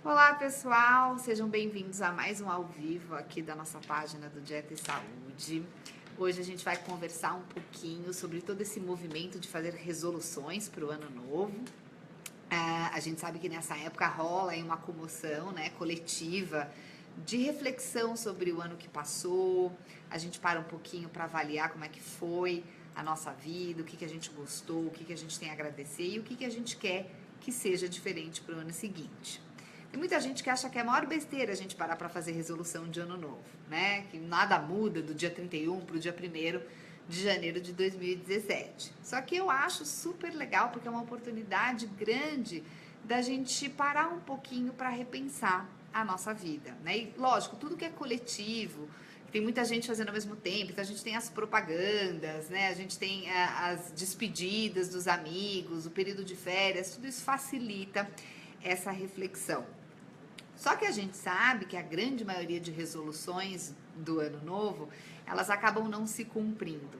Olá pessoal, sejam bem-vindos a mais um ao vivo aqui da nossa página do Dieta e Saúde. Hoje a gente vai conversar um pouquinho sobre todo esse movimento de fazer resoluções para o ano novo. A gente sabe que nessa época rola aí uma comoção, né, coletiva de reflexão sobre o ano que passou. A gente para um pouquinho para avaliar como é que foi a nossa vida, o que a gente gostou, o que a gente tem a agradecer e o que a gente quer que seja diferente para o ano seguinte. Tem muita gente que acha que é a maior besteira a gente parar para fazer resolução de ano novo, né? Que nada muda do dia 31 para o dia 1º de janeiro de 2017. Só que eu acho super legal porque é uma oportunidade grande da gente parar um pouquinho para repensar a nossa vida, né? E lógico, tudo que é coletivo, tem muita gente fazendo ao mesmo tempo, então a gente tem as propagandas, né? A gente tem as despedidas dos amigos, o período de férias, tudo isso facilita essa reflexão. Só que a gente sabe que a grande maioria de resoluções do ano novo, elas acabam não se cumprindo.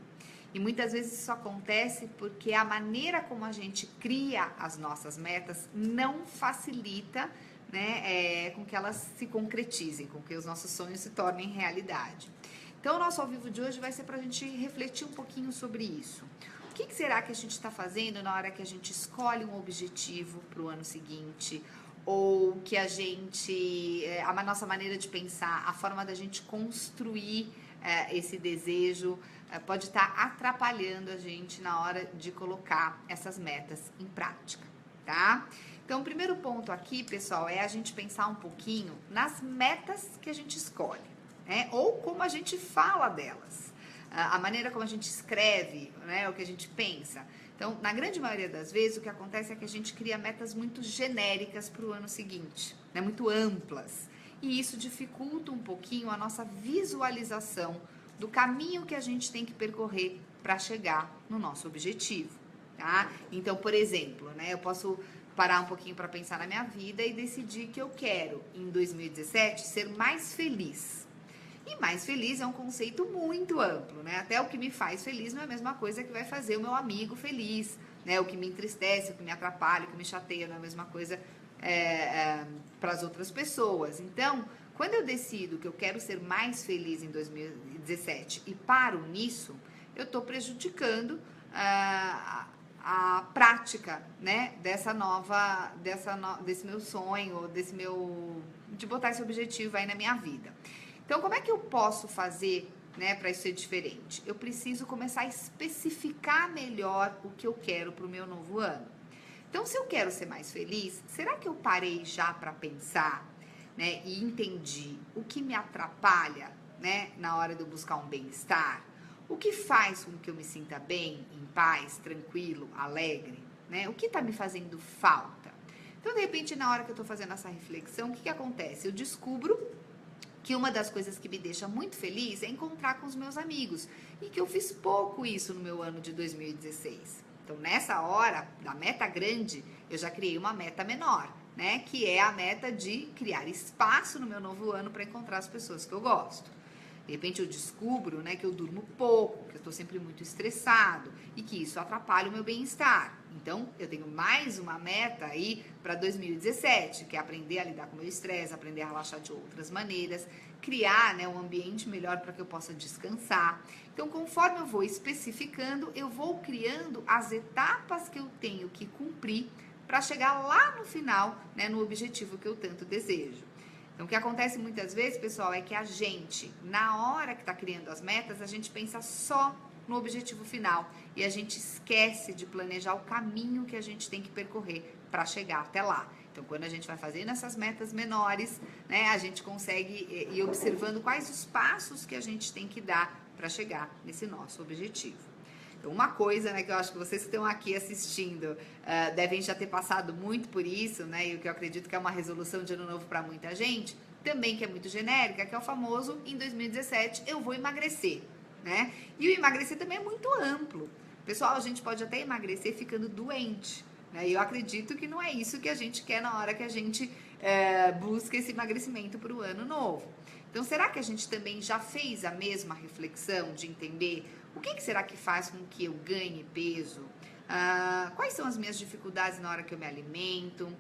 E muitas vezes isso acontece porque a maneira como a gente cria as nossas metas não facilita, né, com que elas se concretizem, com que os nossos sonhos se tornem realidade. Então, o nosso ao vivo de hoje vai ser para a gente refletir um pouquinho sobre isso. O que será que a gente está fazendo na hora que a gente escolhe um objetivo para o ano seguinte? Ou que a gente, a nossa maneira de pensar, a forma da gente construir esse desejo pode estar atrapalhando a gente na hora de colocar essas metas em prática, tá? Então, o primeiro ponto aqui, pessoal, é a gente pensar um pouquinho nas metas que a gente escolhe, né? Ou como a gente fala delas, a maneira como a gente escreve, né? O que a gente pensa. Então, na grande maioria das vezes, o que acontece é que a gente cria metas muito genéricas para o ano seguinte, né? Muito amplas. E isso dificulta um pouquinho a nossa visualização do caminho que a gente tem que percorrer para chegar no nosso objetivo, tá? Então, por exemplo, né? Eu posso parar um pouquinho para pensar na minha vida e decidir que eu quero, em 2017, ser mais feliz. E mais feliz é um conceito muito amplo, né? Até o que me faz feliz não é a mesma coisa que vai fazer o meu amigo feliz, né? O que me entristece, o que me atrapalha, o que me chateia não é a mesma coisa para as outras pessoas. Então, quando eu decido que eu quero ser mais feliz em 2017 e paro nisso, eu estou prejudicando a prática, né? Desse meu sonho, de botar esse objetivo aí na minha vida. Então, como é que eu posso fazer, né, para isso ser diferente? Eu preciso começar a especificar melhor o que eu quero para o meu novo ano. Então, se eu quero ser mais feliz, será que eu parei já para pensar, né, e entendi o que me atrapalha, né, na hora de eu buscar um bem-estar? O que faz com que eu me sinta bem, em paz, tranquilo, alegre, né? O que está me fazendo falta? Então, de repente, na hora que eu estou fazendo essa reflexão, o que acontece? Eu descubro que uma das coisas que me deixa muito feliz é encontrar com os meus amigos, e que eu fiz pouco isso no meu ano de 2016. Então, nessa hora da meta grande, eu já criei uma meta menor, né? Que é a meta de criar espaço no meu novo ano para encontrar as pessoas que eu gosto. De repente eu descubro, né, que eu durmo pouco, que eu estou sempre muito estressado e que isso atrapalha o meu bem-estar. Então, eu tenho mais uma meta aí para 2017, que é aprender a lidar com o meu estresse, aprender a relaxar de outras maneiras, criar, né, um ambiente melhor para que eu possa descansar. Então, conforme eu vou especificando, eu vou criando as etapas que eu tenho que cumprir para chegar lá no final, né, no objetivo que eu tanto desejo. Então, o que acontece muitas vezes, pessoal, é que a gente, na hora que está criando as metas, a gente pensa só no objetivo final e a gente esquece de planejar o caminho que a gente tem que percorrer para chegar até lá. Então, quando a gente vai fazendo essas metas menores, né, a gente consegue ir observando quais os passos que a gente tem que dar para chegar nesse nosso objetivo. Então, uma coisa, né, que eu acho que vocês que estão aqui assistindo devem já ter passado muito por isso, né, e o que eu acredito que é uma resolução de ano novo para muita gente, também que é muito genérica, que é o famoso, em 2017, eu vou emagrecer, né? E o emagrecer também é muito amplo. Pessoal, a gente pode até emagrecer ficando doente, né? E eu acredito que não é isso que a gente quer na hora que a gente busca esse emagrecimento para o ano novo. Então, será que a gente também já fez a mesma reflexão de entender o que será que faz com que eu ganhe peso? Quais são as minhas dificuldades na hora que eu me alimento?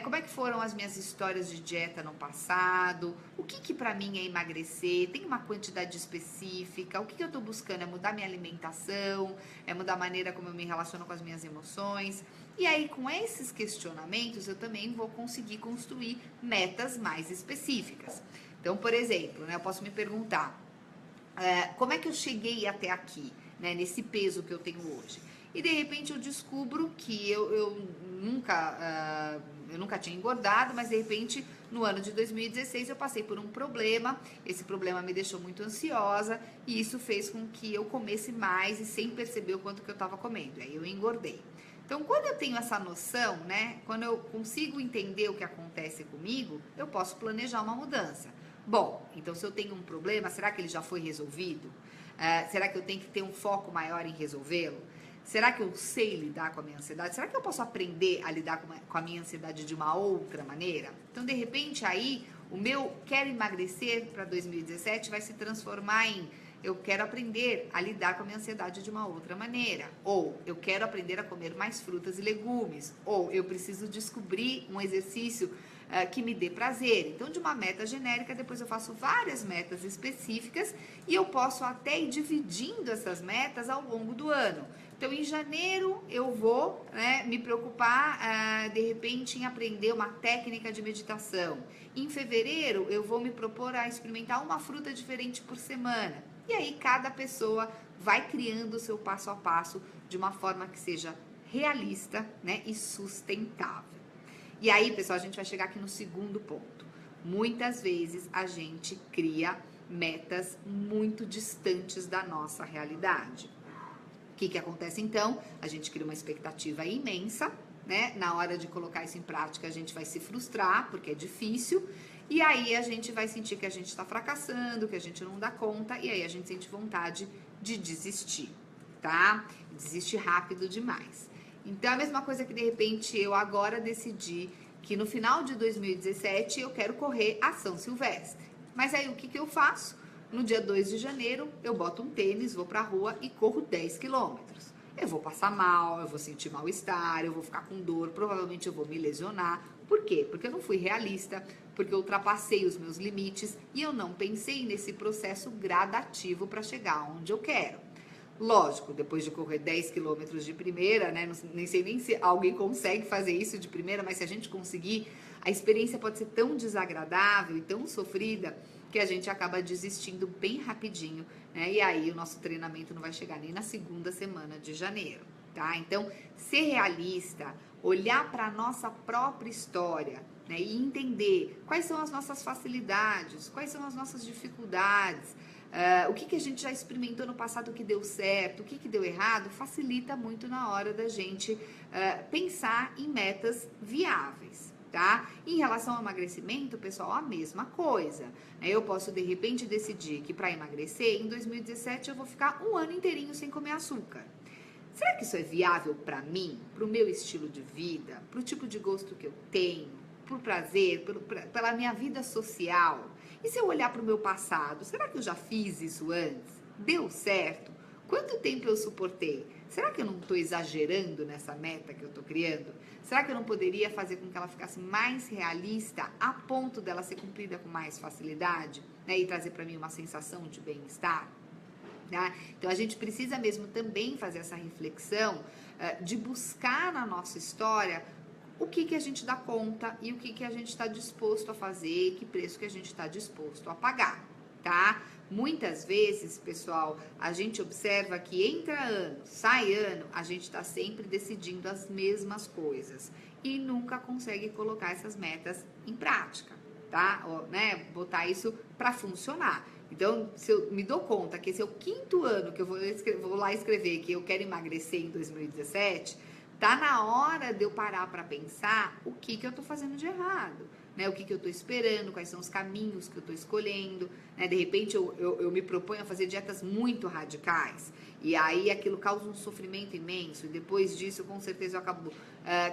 Como é que foram as minhas histórias de dieta no passado? O que para mim é emagrecer? Tem uma quantidade específica? O que eu estou buscando? É mudar minha alimentação? É mudar a maneira como eu me relaciono com as minhas emoções? E aí, com esses questionamentos, eu também vou conseguir construir metas mais específicas. Então, por exemplo, eu posso me perguntar, como é que eu cheguei até aqui, nesse peso que eu tenho hoje? E de repente eu descubro que eu nunca tinha engordado, mas de repente no ano de 2016 eu passei por um problema, esse problema me deixou muito ansiosa e isso fez com que eu comesse mais e sem perceber o quanto que eu estava comendo, aí eu engordei. Então quando eu tenho essa noção, quando eu consigo entender o que acontece comigo, eu posso planejar uma mudança. Bom, então se eu tenho um problema, será que ele já foi resolvido? Será que eu tenho que ter um foco maior em resolvê-lo? Será que eu sei lidar com a minha ansiedade? Será que eu posso aprender a lidar com a minha ansiedade de uma outra maneira? Então, de repente, aí, o meu quero emagrecer para 2017 vai se transformar em eu quero aprender a lidar com a minha ansiedade de uma outra maneira. Ou eu quero aprender a comer mais frutas e legumes. Ou eu preciso descobrir um exercício que me dê prazer. Então, de uma meta genérica, depois eu faço várias metas específicas e eu posso até ir dividindo essas metas ao longo do ano. Então, em janeiro, eu vou me preocupar, de repente, em aprender uma técnica de meditação. Em fevereiro, eu vou me propor a experimentar uma fruta diferente por semana. E aí, cada pessoa vai criando o seu passo a passo de uma forma que seja realista, e sustentável. E aí, pessoal, a gente vai chegar aqui no segundo ponto. Muitas vezes, a gente cria metas muito distantes da nossa realidade. O que acontece então? A gente cria uma expectativa imensa, Na hora de colocar isso em prática, a gente vai se frustrar, porque é difícil, e aí a gente vai sentir que a gente está fracassando, que a gente não dá conta, e aí a gente sente vontade de desistir, tá? Desistir rápido demais. Então, é a mesma coisa que, de repente, eu agora decidi que no final de 2017 eu quero correr a São Silvestre. Mas aí, o que eu faço? No dia 2 de janeiro, eu boto um tênis, vou pra rua e corro 10 quilômetros. Eu vou passar mal, eu vou sentir mal-estar, eu vou ficar com dor, provavelmente eu vou me lesionar. Por quê? Porque eu não fui realista, porque eu ultrapassei os meus limites e eu não pensei nesse processo gradativo para chegar onde eu quero. Lógico, depois de correr 10 quilômetros de primeira, nem sei nem se alguém consegue fazer isso de primeira, mas se a gente conseguir, a experiência pode ser tão desagradável e tão sofrida que a gente acaba desistindo bem rapidinho, E aí o nosso treinamento não vai chegar nem na segunda semana de janeiro, tá? Então, ser realista, olhar para a nossa própria história, e entender quais são as nossas facilidades, quais são as nossas dificuldades, o que a gente já experimentou no passado que deu certo, o que deu errado, facilita muito na hora da gente pensar em metas viáveis. Tá? Em relação ao emagrecimento, pessoal, a mesma coisa. Eu posso, de repente, decidir que para emagrecer, em 2017 eu vou ficar um ano inteirinho sem comer açúcar. Será que isso é viável para mim, para o meu estilo de vida, para o tipo de gosto que eu tenho, por prazer, pela minha vida social? E se eu olhar para o meu passado, será que eu já fiz isso antes? Deu certo? Quanto tempo eu suportei? Será que eu não estou exagerando nessa meta que eu estou criando? Será que eu não poderia fazer com que ela ficasse mais realista a ponto dela ser cumprida com mais facilidade, e trazer para mim uma sensação de bem-estar? Tá? Então, a gente precisa mesmo também fazer essa reflexão de buscar na nossa história o que a gente dá conta e o que a gente está disposto a fazer, que preço que a gente está disposto a pagar, tá? Muitas vezes, pessoal, a gente observa que entra ano, sai ano, a gente está sempre decidindo as mesmas coisas e nunca consegue colocar essas metas em prática, tá? Botar isso para funcionar. Então, se eu me dou conta que esse é o 5º ano que eu vou lá escrever que eu quero emagrecer em 2017, tá na hora de eu parar para pensar o que eu tô fazendo de errado, O que eu tô esperando, quais são os caminhos que eu tô escolhendo, De repente, eu me proponho a fazer dietas muito radicais e aí aquilo causa um sofrimento imenso e depois disso, com certeza, eu acabo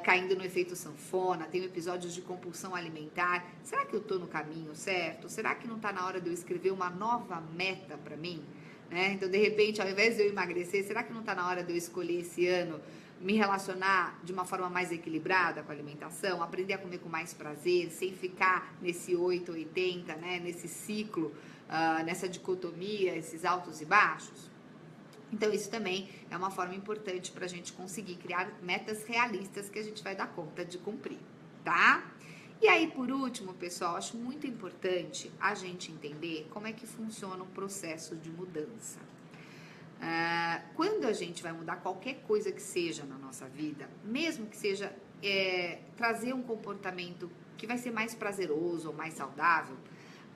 caindo no efeito sanfona, tenho episódios de compulsão alimentar. Será que eu tô no caminho certo? Será que não tá na hora de eu escrever uma nova meta para mim? Então, de repente, ao invés de eu emagrecer, será que não tá na hora de eu escolher esse ano me relacionar de uma forma mais equilibrada com a alimentação, aprender a comer com mais prazer, sem ficar nesse 8-80, né, nesse ciclo, nessa dicotomia, esses altos e baixos. Então, isso também é uma forma importante para a gente conseguir criar metas realistas que a gente vai dar conta de cumprir, tá? E aí, por último, pessoal, acho muito importante a gente entender como é que funciona um processo de mudança. Quando a gente vai mudar qualquer coisa que seja na nossa vida, mesmo que seja trazer um comportamento que vai ser mais prazeroso ou mais saudável,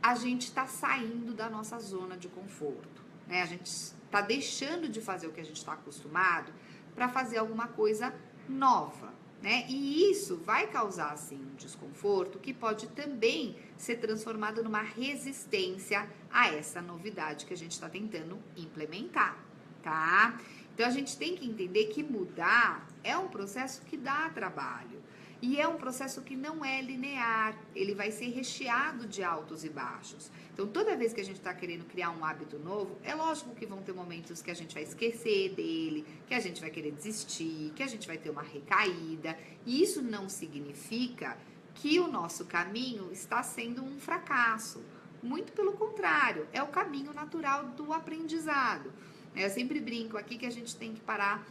a gente está saindo da nossa zona de conforto, né? A gente está deixando de fazer o que a gente está acostumado para fazer alguma coisa nova, né? E isso vai causar, assim, um desconforto que pode também ser transformado numa resistência a essa novidade que a gente está tentando implementar, tá? Então, a gente tem que entender que mudar é um processo que dá trabalho. E é um processo que não é linear, ele vai ser recheado de altos e baixos. Então, toda vez que a gente está querendo criar um hábito novo, é lógico que vão ter momentos que a gente vai esquecer dele, que a gente vai querer desistir, que a gente vai ter uma recaída. E isso não significa que o nosso caminho está sendo um fracasso. Muito pelo contrário, é o caminho natural do aprendizado. Eu sempre brinco aqui que a gente tem que parar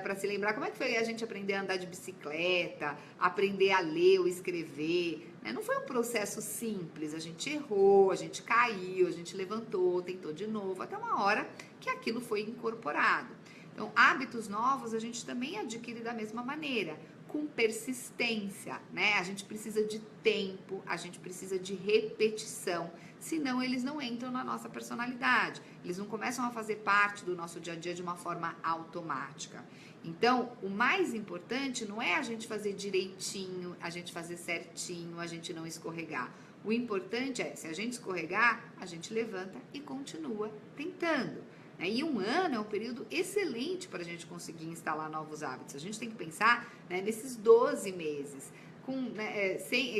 para se lembrar como é que foi a gente aprender a andar de bicicleta, aprender a ler ou escrever, né? Não foi um processo simples, a gente errou, a gente caiu, a gente levantou, tentou de novo, até uma hora que aquilo foi incorporado. Então, hábitos novos a gente também adquire da mesma maneira, com persistência, né? A gente precisa de tempo, a gente precisa de repetição, senão eles não entram na nossa personalidade, eles não começam a fazer parte do nosso dia a dia de uma forma automática. Então, o mais importante não é a gente fazer direitinho, a gente fazer certinho, a gente não escorregar. O importante é, se a gente escorregar, a gente levanta e continua tentando. E um ano é um período excelente para a gente conseguir instalar novos hábitos. A gente tem que pensar, né, nesses 12 meses,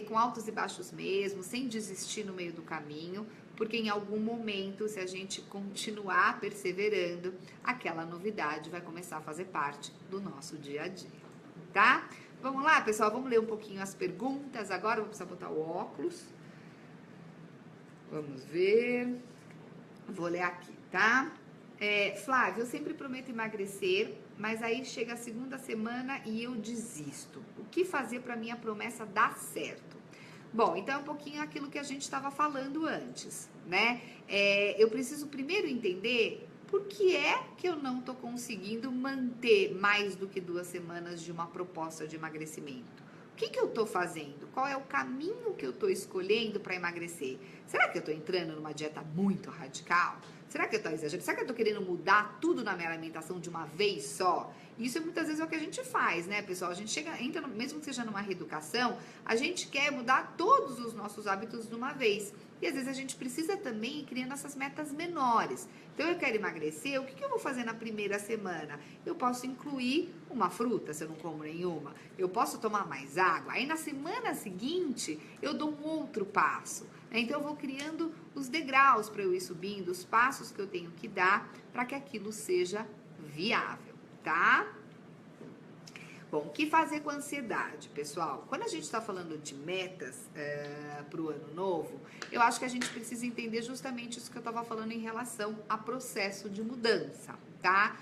com altos e baixos mesmo, sem desistir no meio do caminho, porque em algum momento, se a gente continuar perseverando, aquela novidade vai começar a fazer parte do nosso dia a dia, tá? Vamos lá, pessoal, vamos ler um pouquinho as perguntas agora. Vou precisar botar o óculos. Vamos ver. Vou ler aqui, tá? Flávia, eu sempre prometo emagrecer, mas aí chega a segunda semana e eu desisto. O que fazer para minha promessa dar certo? Bom, então é um pouquinho aquilo que a gente estava falando antes, né? Eu preciso primeiro entender por que é que eu não estou conseguindo manter mais do que 2 semanas de uma proposta de emagrecimento. O que eu estou fazendo? Qual é o caminho que eu estou escolhendo para emagrecer? Será que eu estou entrando numa dieta muito radical? Será que eu estou exagerando? Será que eu estou querendo mudar tudo na minha alimentação de uma vez só? Isso muitas vezes é o que a gente faz, né, pessoal? A gente entra, mesmo que seja numa reeducação, a gente quer mudar todos os nossos hábitos de uma vez. E às vezes a gente precisa também ir criando essas metas menores. Então eu quero emagrecer, o que eu vou fazer na primeira semana? Eu posso incluir uma fruta, se eu não como nenhuma. Eu posso tomar mais água. Aí na semana seguinte eu dou um outro passo. Então eu vou criando os degraus para eu ir subindo, os passos que eu tenho que dar para que aquilo seja viável, tá? Bom, o que fazer com a ansiedade, pessoal? Quando a gente está falando de metas para o ano novo, eu acho que a gente precisa entender justamente isso que eu estava falando em relação a processo de mudança, tá?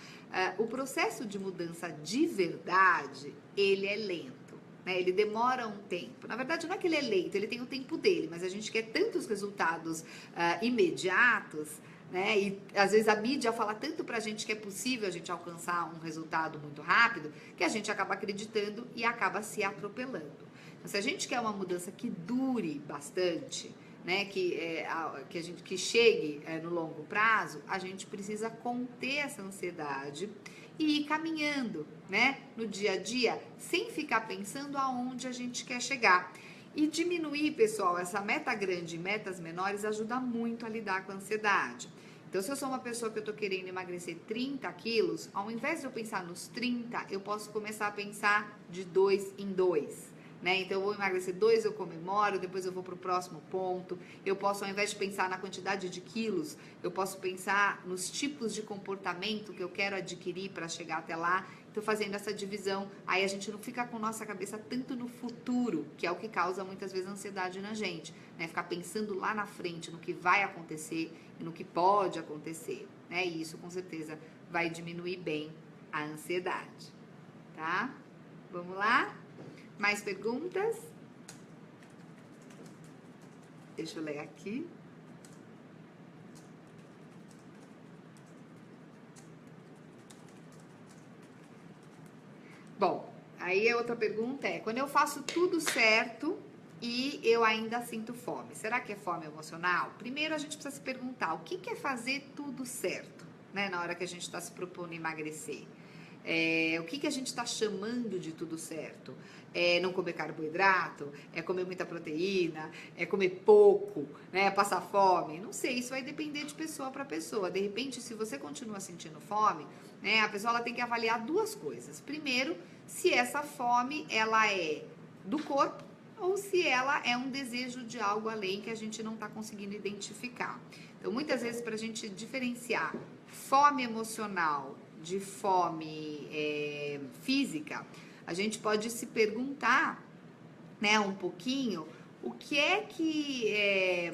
O processo de mudança de verdade, ele é lento. Ele demora um tempo. Na verdade, não é que ele é lento, ele tem o tempo dele, mas a gente quer tantos resultados imediatos, né? E às vezes a mídia fala tanto pra gente que é possível a gente alcançar um resultado muito rápido, que a gente acaba acreditando e acaba se atropelando. Então, se a gente quer uma mudança que dure bastante, né, que chegue no longo prazo, a gente precisa conter essa ansiedade e ir caminhando, né, no dia a dia, sem ficar pensando aonde a gente quer chegar. E diminuir, pessoal, essa meta grande e metas menores ajuda muito a lidar com a ansiedade. Então, se eu sou uma pessoa que eu tô querendo emagrecer 30 quilos, ao invés de eu pensar nos 30, eu posso começar a pensar de 2 em 2. né? Então eu vou emagrecer 2, eu comemoro, depois eu vou para o próximo ponto. Eu posso, ao invés de pensar na quantidade de quilos, eu posso pensar nos tipos de comportamento que eu quero adquirir para chegar até lá. Então, fazendo essa divisão, aí a gente não fica com nossa cabeça tanto no futuro, que é o que causa muitas vezes ansiedade na gente, né? Ficar pensando lá na frente, no que vai acontecer e no que pode acontecer, né? E isso, com certeza, vai diminuir bem a ansiedade, tá? Vamos lá? Mais perguntas? Deixa eu ler aqui. Bom, aí a outra pergunta é, quando eu faço tudo certo e eu ainda sinto fome, será que é fome emocional? Primeiro a gente precisa se perguntar, o que é fazer tudo certo, né, na hora que a gente está se propondo emagrecer? O que a gente está chamando de tudo certo? É não comer carboidrato? É comer muita proteína? É comer pouco? Né? É passar fome? Não sei, isso vai depender de pessoa para pessoa. De repente, se você continua sentindo fome, né, a pessoa ela tem que avaliar duas coisas. Primeiro, se essa fome ela é do corpo ou se ela é um desejo de algo além que a gente não está conseguindo identificar. Então, muitas vezes, para a gente diferenciar fome emocional de fome física, a gente pode se perguntar, né, um pouquinho, o que é que,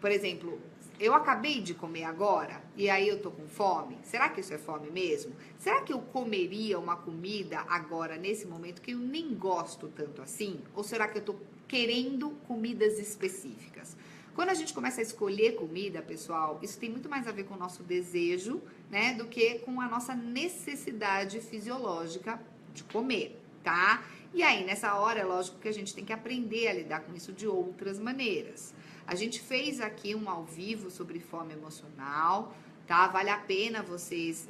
por exemplo, eu acabei de comer agora e aí eu tô com fome, será que isso é fome mesmo? Será que eu comeria uma comida agora, nesse momento, que eu nem gosto tanto assim? Ou será que eu tô querendo comidas específicas? Quando a gente começa a escolher comida, pessoal, isso tem muito mais a ver com o nosso desejo, né, do que com a nossa necessidade fisiológica de comer, tá? E aí, nessa hora, é lógico que a gente tem que aprender a lidar com isso de outras maneiras. A gente fez aqui um ao vivo sobre fome emocional, tá? Vale a pena vocês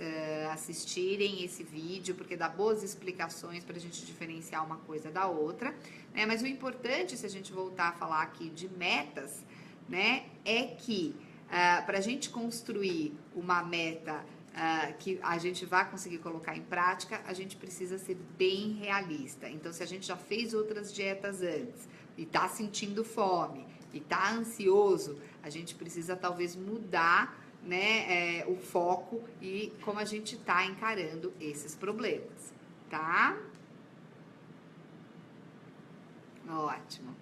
assistirem esse vídeo, porque dá boas explicações para a gente diferenciar uma coisa da outra, né? Mas o importante, se a gente voltar a falar aqui de metas, né, é que para a gente construir uma meta que a gente vai conseguir colocar em prática, a gente precisa ser bem realista. Então, se a gente já fez outras dietas antes e tá sentindo fome e tá ansioso, a gente precisa talvez mudar, né, o foco e como a gente tá encarando esses problemas, tá? Ótimo.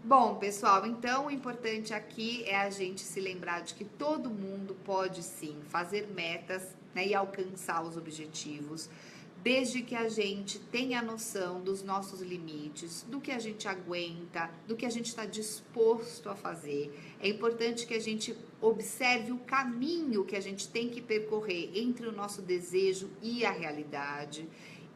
Bom, pessoal, então o importante aqui é a gente se lembrar de que todo mundo pode sim fazer metas, né, e alcançar os objetivos, desde que a gente tenha noção dos nossos limites, do que a gente aguenta, do que a gente está disposto a fazer. É importante que a gente observe o caminho que a gente tem que percorrer entre o nosso desejo e a realidade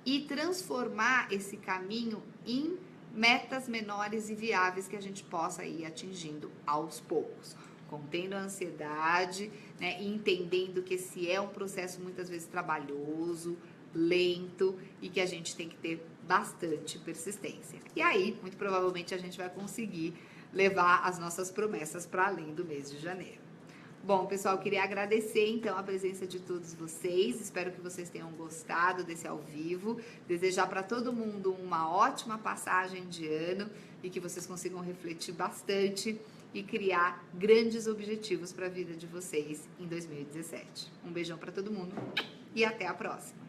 e transformar esse caminho em metas menores e viáveis que a gente possa ir atingindo aos poucos, contendo a ansiedade, né, e entendendo que esse é um processo muitas vezes trabalhoso, lento e que a gente tem que ter bastante persistência. E aí, muito provavelmente, a gente vai conseguir levar as nossas promessas para além do mês de janeiro. Bom, pessoal, queria agradecer então a presença de todos vocês. Espero que vocês tenham gostado desse ao vivo. Desejar para todo mundo uma ótima passagem de ano e que vocês consigam refletir bastante e criar grandes objetivos para a vida de vocês em 2017. Um beijão para todo mundo e até a próxima.